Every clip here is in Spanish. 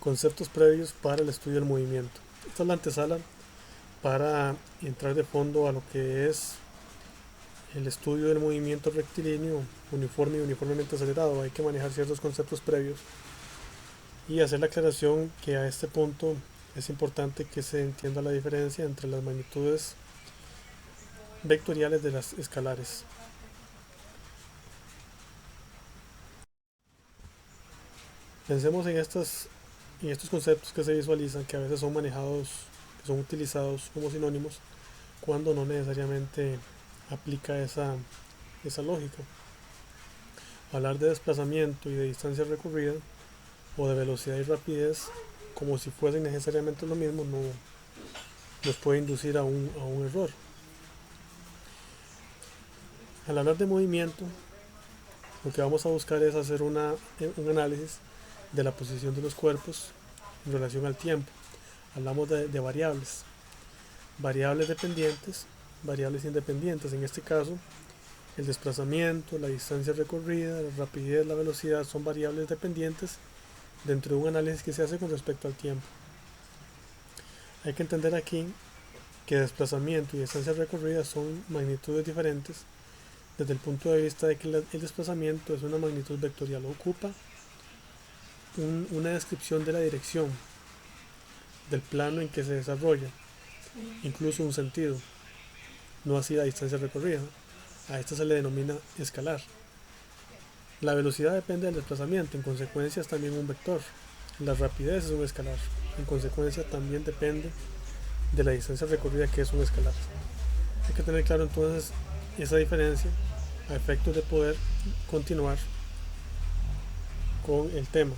Conceptos previos para el estudio del movimiento. Esta es la antesala para entrar de fondo a lo que es el estudio del movimiento rectilíneo uniforme y uniformemente acelerado. Hay que manejar ciertos conceptos previos y hacer la aclaración que a este punto es importante que se entienda la diferencia entre las magnitudes vectoriales de las escalares. Pensemos en estos conceptos que se visualizan, que a veces son manejados, que son utilizados como sinónimos, cuando no necesariamente aplica esa lógica. Hablar de desplazamiento y de distancia recorrida, o de velocidad y rapidez, como si fuesen necesariamente lo mismo, no nos puede inducir a un error. Al hablar de movimiento, lo que vamos a buscar es hacer un análisis de la posición de los cuerpos en relación al tiempo. Hablamos de variables, variables dependientes, variables independientes. En este caso, el desplazamiento, la distancia recorrida, la rapidez, la velocidad son variables dependientes dentro de un análisis que se hace con respecto al tiempo. Hay que entender aquí que desplazamiento y distancia recorrida son magnitudes diferentes desde el punto de vista de que el desplazamiento es una magnitud vectorial, ocupa una descripción de la dirección del plano en que se desarrolla, incluso un sentido, no así la distancia recorrida. A esta se le denomina escalar. La velocidad depende del desplazamiento, en consecuencia es también un vector. La rapidez es un escalar, en consecuencia también depende de la distancia recorrida, que es un escalar. Hay que tener claro entonces esa diferencia a efectos de poder continuar con el tema.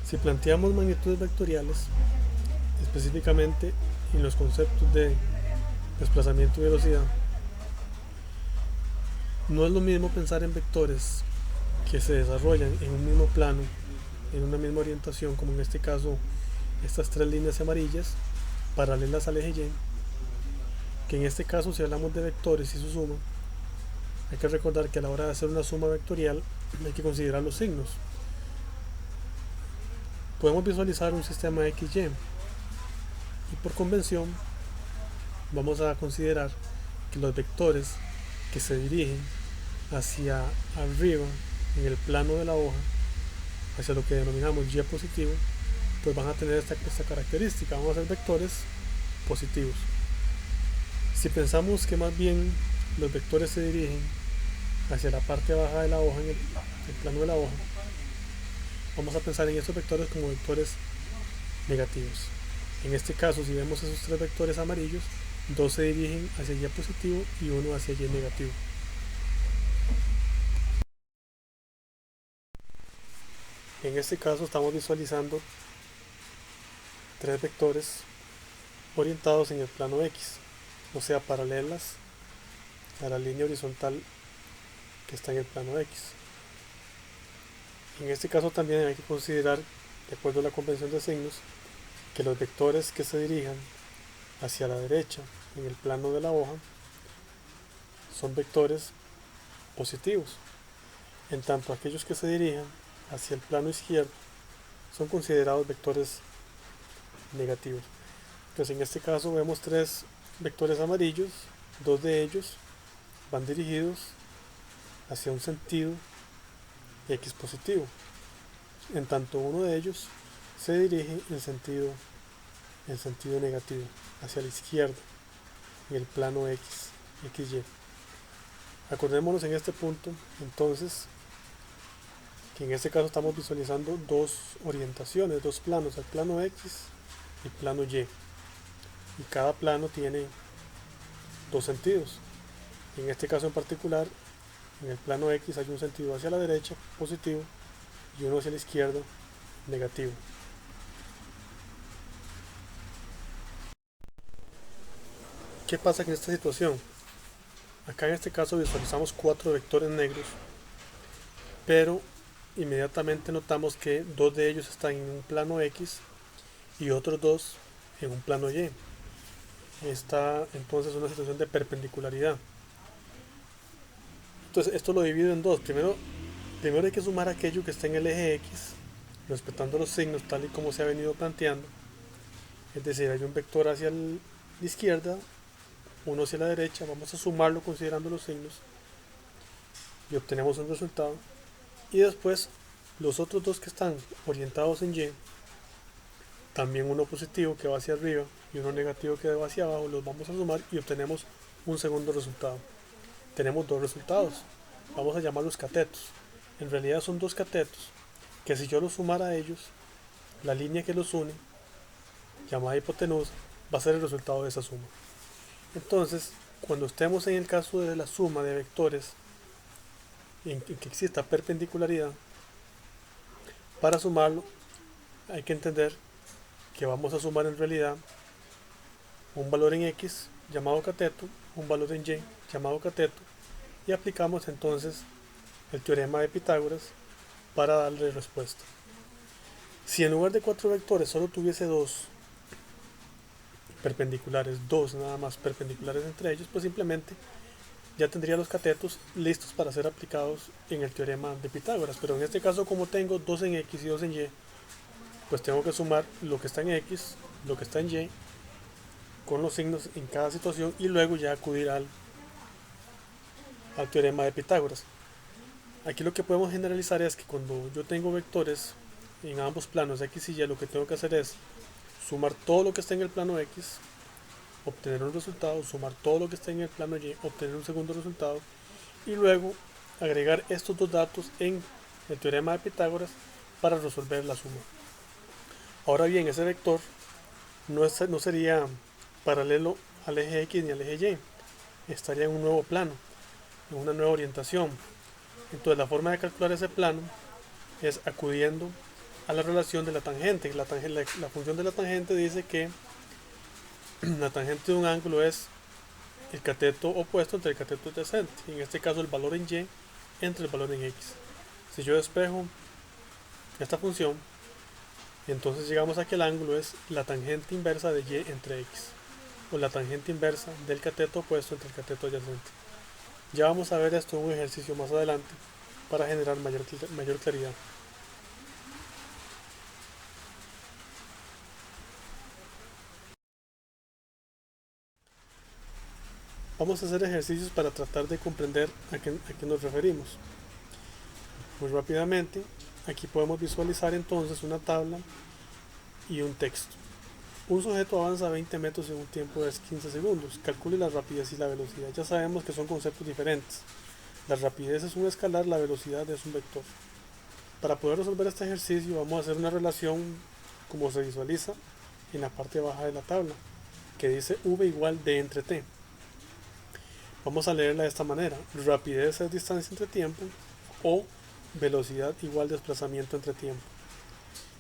Si planteamos magnitudes vectoriales, específicamente en los conceptos de desplazamiento y velocidad, no es lo mismo pensar en vectores que se desarrollan en un mismo plano, en una misma orientación, como en este caso estas tres líneas amarillas paralelas al eje Y, que en este caso, si hablamos de vectores y su suma, hay que recordar que a la hora de hacer una suma vectorial hay que considerar los signos. Podemos visualizar un sistema XY y por convención vamos a considerar que los vectores que se dirigen hacia arriba en el plano de la hoja, hacia lo que denominamos Y positivo, pues van a tener esta característica, van a ser vectores positivos. Si pensamos que más bien los vectores se dirigen hacia la parte baja de la hoja, en el plano de la hoja, vamos a pensar en estos vectores como vectores negativos. En este caso, si vemos esos tres vectores amarillos, dos se dirigen hacia Y positivo y uno hacia Y negativo. En este caso estamos visualizando tres vectores orientados en el plano X, o sea, paralelas a la línea horizontal que está en el plano X. En este caso también hay que considerar, de acuerdo a la convención de signos, que los vectores que se dirijan hacia la derecha en el plano de la hoja son vectores positivos, en tanto aquellos que se dirijan hacia el plano izquierdo son considerados vectores negativos. Entonces en este caso vemos tres vectores amarillos, dos de ellos van dirigidos hacia un sentido X positivo, en tanto uno de ellos se dirige en sentido negativo, hacia la izquierda, en el plano XY. Acordémonos en este punto, entonces, que en este caso estamos visualizando dos orientaciones, dos planos, el plano X y el plano Y. Y cada plano tiene dos sentidos. En este caso en particular, en el plano X hay un sentido hacia la derecha, positivo, y uno hacia la izquierda, negativo. ¿Qué pasa en esta situación? Acá en este caso visualizamos cuatro vectores negros, pero inmediatamente notamos que dos de ellos están en un plano X y otros dos en un plano Y. Está entonces una situación de perpendicularidad. Entonces esto lo divido en dos. Primero Primero hay que sumar aquello que está en el eje X, respetando los signos tal y como se ha venido planteando. Es decir, hay un vector hacia la izquierda, uno hacia la derecha, vamos a sumarlo considerando los signos y obtenemos un resultado. Y después los otros dos que están orientados en Y, también uno positivo que va hacia arriba y uno negativo que va hacia abajo, los vamos a sumar y obtenemos un segundo resultado. Tenemos dos resultados, vamos a llamarlos catetos. En realidad son dos catetos que si yo los sumara a ellos, la línea que los une, llamada hipotenusa, va a ser el resultado de esa suma. Entonces, cuando estemos en el caso de la suma de vectores en que exista perpendicularidad, para sumarlo hay que entender que vamos a sumar en realidad un valor en X llamado cateto, un valor en Y llamado cateto, y aplicamos entonces el teorema de Pitágoras para darle respuesta. Si en lugar de 4 vectores solo tuviese 2 perpendiculares, 2 nada más perpendiculares entre ellos, pues simplemente ya tendría los catetos listos para ser aplicados en el teorema de Pitágoras. Pero en este caso, como tengo 2 en X y 2 en Y, pues tengo que sumar lo que está en X, lo que está en Y, con los signos en cada situación y luego ya acudir al teorema de Pitágoras. Aquí lo que podemos generalizar es que cuando yo tengo vectores en ambos planos X y Y, lo que tengo que hacer es sumar todo lo que está en el plano X, obtener un resultado, sumar todo lo que está en el plano Y, obtener un segundo resultado, y luego agregar estos dos datos en el teorema de Pitágoras para resolver la suma. Ahora bien, ese vector no sería paralelo al eje X ni al eje Y, estaría en un nuevo plano, en una nueva orientación. Entonces la forma de calcular ese plano es acudiendo a la relación de la tangente. La función de la tangente dice que la tangente de un ángulo es el cateto opuesto entre el cateto adyacente, en este caso el valor en Y entre el valor en X. Si yo despejo esta función, entonces llegamos a que el ángulo es la tangente inversa de Y entre X, o la tangente inversa del cateto opuesto entre el cateto adyacente. Ya vamos a ver esto en un ejercicio más adelante para generar mayor claridad. Vamos a hacer ejercicios para tratar de comprender a qué nos referimos. Muy rápidamente, aquí podemos visualizar entonces una tabla y un texto. Un sujeto avanza 20 metros en un tiempo de 15 segundos. Calcule la rapidez y la velocidad. Ya sabemos que son conceptos diferentes. La rapidez es un escalar, la velocidad es un vector. Para poder resolver este ejercicio vamos a hacer una relación como se visualiza en la parte baja de la tabla, que dice v igual d entre t. Vamos a leerla de esta manera: rapidez es distancia entre tiempo, o velocidad igual desplazamiento entre tiempo.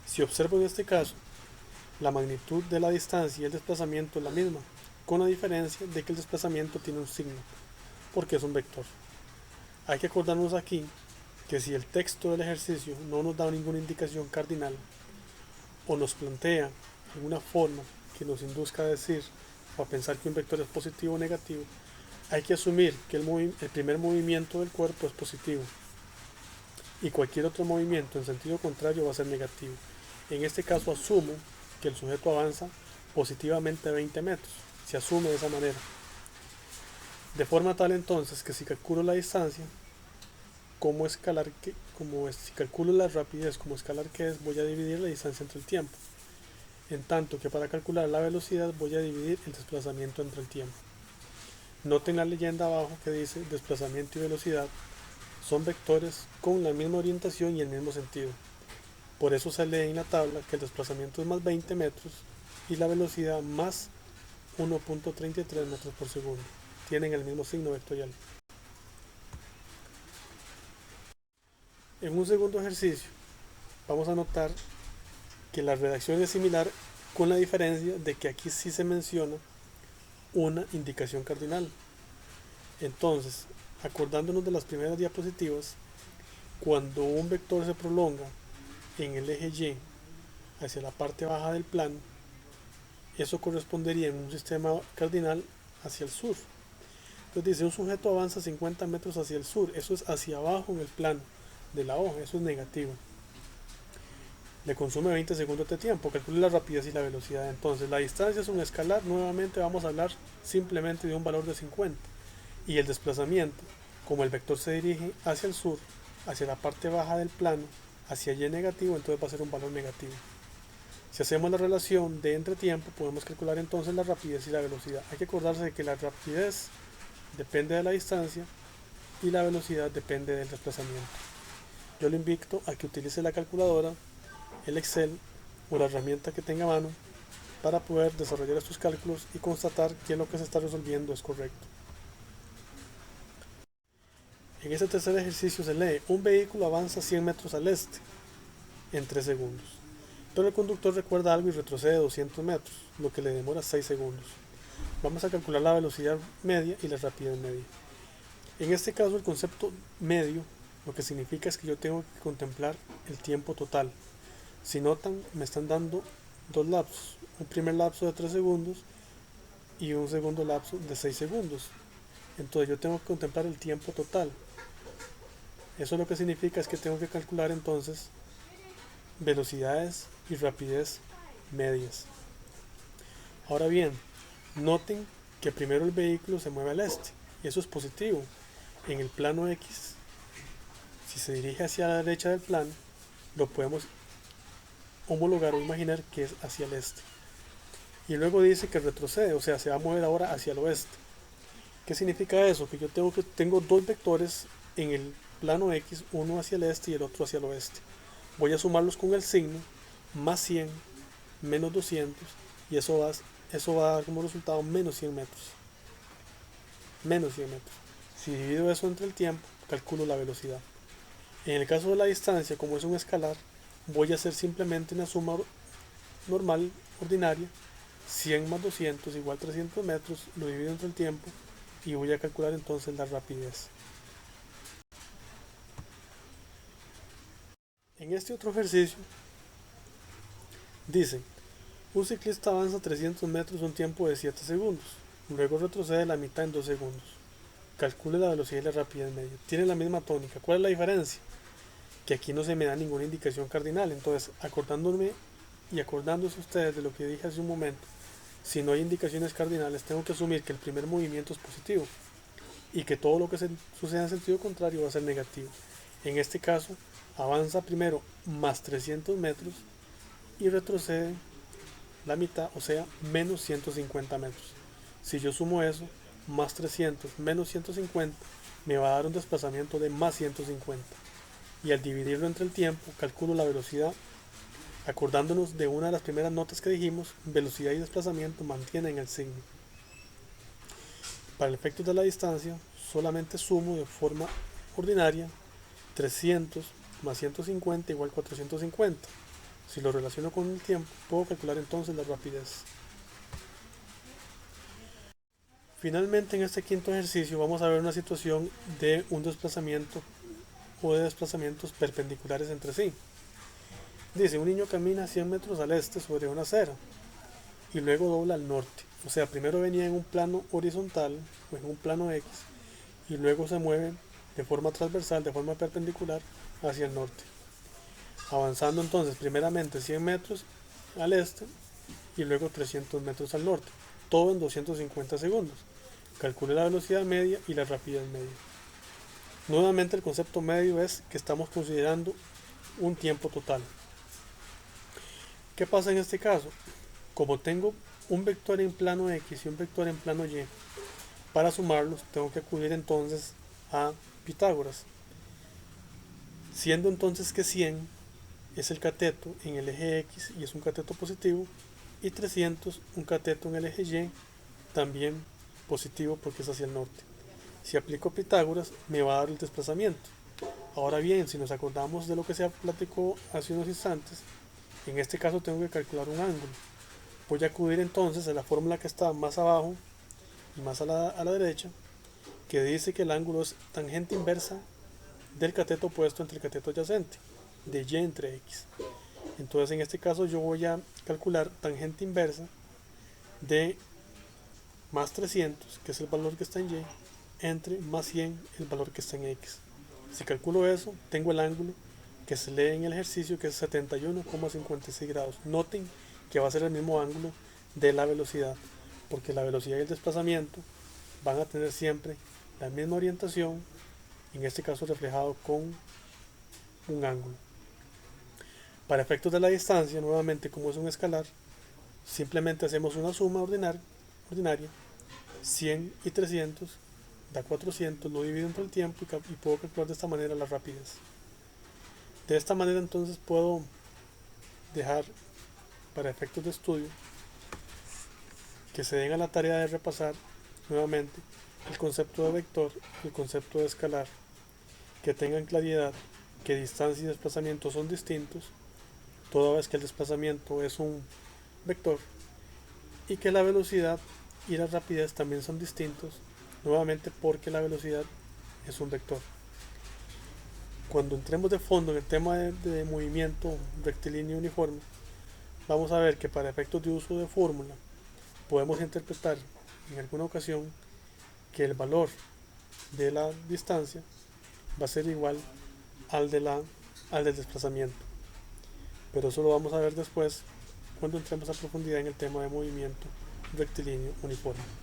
Si observo en este caso, la magnitud de la distancia y el desplazamiento es la misma, con la diferencia de que el desplazamiento tiene un signo, porque es un vector. Hay que acordarnos aquí que si el texto del ejercicio no nos da ninguna indicación cardinal, o nos plantea alguna forma que nos induzca a decir o a pensar que un vector es positivo o negativo, hay que asumir que el primer movimiento del cuerpo es positivo y cualquier otro movimiento en sentido contrario va a ser negativo. En este caso asumo que el sujeto avanza positivamente 20 metros, se asume de esa manera. De forma tal entonces que si calculo la distancia, si calculo la rapidez como escalar que es, voy a dividir la distancia entre el tiempo. En tanto que para calcular la velocidad voy a dividir el desplazamiento entre el tiempo. Noten la leyenda abajo que dice desplazamiento y velocidad son vectores con la misma orientación y el mismo sentido. Por eso se lee en la tabla que el desplazamiento es más 20 metros y la velocidad más 1.33 metros por segundo. Tienen el mismo signo vectorial. En un segundo ejercicio vamos a notar que la redacción es similar, con la diferencia de que aquí sí se menciona una indicación cardinal. Entonces, acordándonos de las primeras diapositivas, cuando un vector se prolonga en el eje Y hacia la parte baja del plano, eso correspondería en un sistema cardinal hacia el sur. Entonces dice, un sujeto avanza 50 metros hacia el sur, eso es hacia abajo en el plano, de la O, eso es negativo. Le consume 20 segundos de tiempo. Calcule la rapidez y la velocidad. Entonces la distancia es un escalar. Nuevamente vamos a hablar simplemente de un valor de 50. Y el desplazamiento, como el vector se dirige hacia el sur, hacia la parte baja del plano, hacia y negativo, entonces va a ser un valor negativo. Si hacemos la relación de entre tiempo, podemos calcular entonces la rapidez y la velocidad. Hay que acordarse de que la rapidez depende de la distancia y la velocidad depende del desplazamiento. Yo le invito a que utilice la calculadora, el Excel o la herramienta que tenga a mano para poder desarrollar estos cálculos y constatar que lo que se está resolviendo es correcto. En este tercer ejercicio se lee: un vehículo avanza 100 metros al este en 3 segundos, pero el conductor recuerda algo y retrocede 200 metros, lo que le demora 6 segundos. Vamos a calcular la velocidad media y la rapidez media. En este caso el concepto medio lo que significa es que yo tengo que contemplar el tiempo total. Si notan, me están dando dos lapsos, un primer lapso de 3 segundos y un segundo lapso de 6 segundos. Entonces yo tengo que contemplar el tiempo total. Eso lo que significa es que tengo que calcular entonces velocidades y rapidez medias. Ahora bien, noten que primero el vehículo se mueve al este y eso es positivo. En el plano X, si se dirige hacia la derecha del plano, lo podemos homologar o imaginar que es hacia el este. Y luego dice que retrocede, o sea, se va a mover ahora hacia el oeste. ¿Qué significa eso? Que yo tengo dos vectores en el plano X, uno hacia el este y el otro hacia el oeste. Voy a sumarlos con el signo, más 100, menos 200, y eso va a dar como resultado menos 100 metros. Menos 100 metros. Si divido eso entre el tiempo, calculo la velocidad. En el caso de la distancia, como es un escalar, voy a hacer simplemente una suma normal, ordinaria. 100 más 200 igual 300 metros, lo divido entre el tiempo y voy a calcular entonces la rapidez. En este otro ejercicio dice: un ciclista avanza 300 metros un tiempo de 7 segundos, luego retrocede la mitad en 2 segundos. Calcule la velocidad y la rapidez media. Tiene la misma tónica. ¿Cuál es la diferencia? Que aquí no se me da ninguna indicación cardinal. Entonces, acordándome y acordándose ustedes de lo que dije hace un momento, si no hay indicaciones cardinales, tengo que asumir que el primer movimiento es positivo y que todo lo que suceda en sentido contrario va a ser negativo. En este caso, avanza primero más 300 metros y retrocede la mitad, o sea, menos 150 metros. Si yo sumo eso, más 300 menos 150, me va a dar un desplazamiento de más 150. Y al dividirlo entre el tiempo, calculo la velocidad. Acordándonos de una de las primeras notas que dijimos, velocidad y desplazamiento mantienen el signo. Para el efecto de la distancia, solamente sumo de forma ordinaria 300 más 150 igual 450. Si lo relaciono con el tiempo, puedo calcular entonces la rapidez. Finalmente, en este quinto ejercicio vamos a ver una situación de un desplazamiento o de desplazamientos perpendiculares entre sí. Dice: un niño camina 100 metros al este sobre una acera y luego dobla al norte. O sea, primero venía en un plano horizontal o en un plano X y luego se mueve de forma transversal, de forma perpendicular hacia el norte. Avanzando entonces primeramente 100 metros al este y luego 300 metros al norte. Todo en 250 segundos. Calcule la velocidad media y la rapidez media. Nuevamente el concepto medio es que estamos considerando un tiempo total. ¿Qué pasa en este caso? Como tengo un vector en plano X y un vector en plano Y, para sumarlos tengo que acudir entonces a Pitágoras. Siendo entonces que 100 es el cateto en el eje X y es un cateto positivo, y 300 un cateto en el eje Y, también positivo porque es hacia el norte. Si aplico Pitágoras me va a dar el desplazamiento. Ahora bien, si nos acordamos de lo que se platicó hace unos instantes, en este caso tengo que calcular un ángulo. Voy a acudir entonces a la fórmula que está más abajo y más a la derecha, que dice que el ángulo es tangente inversa del cateto opuesto entre el cateto adyacente, de Y entre X. Entonces en este caso yo voy a calcular tangente inversa de más 300, que es el valor que está en Y, entre más 100, el valor que está en X. Si calculo eso, tengo el ángulo que se lee en el ejercicio, que es 71,56 grados. Noten que va a ser el mismo ángulo de la velocidad, porque la velocidad y el desplazamiento van a tener siempre la misma orientación, en este caso reflejado con un ángulo. Para efectos de la distancia, nuevamente como es un escalar, simplemente hacemos una suma ordinaria, 100 y 300 da 400, lo divido entre el tiempo y puedo calcular de esta manera la rapidez. De esta manera entonces puedo dejar para efectos de estudio que se den a la tarea de repasar nuevamente el concepto de vector y el concepto de escalar, que tengan claridad que distancia y desplazamiento son distintos, toda vez que el desplazamiento es un vector, y que la velocidad y la rapidez también son distintos, nuevamente porque la velocidad es un vector. Cuando entremos de fondo en el tema de movimiento rectilíneo uniforme, vamos a ver que para efectos de uso de fórmula podemos interpretar en alguna ocasión que el valor de la distancia va a ser igual al del desplazamiento, pero eso lo vamos a ver después cuando entremos a profundidad en el tema de movimiento rectilíneo uniforme.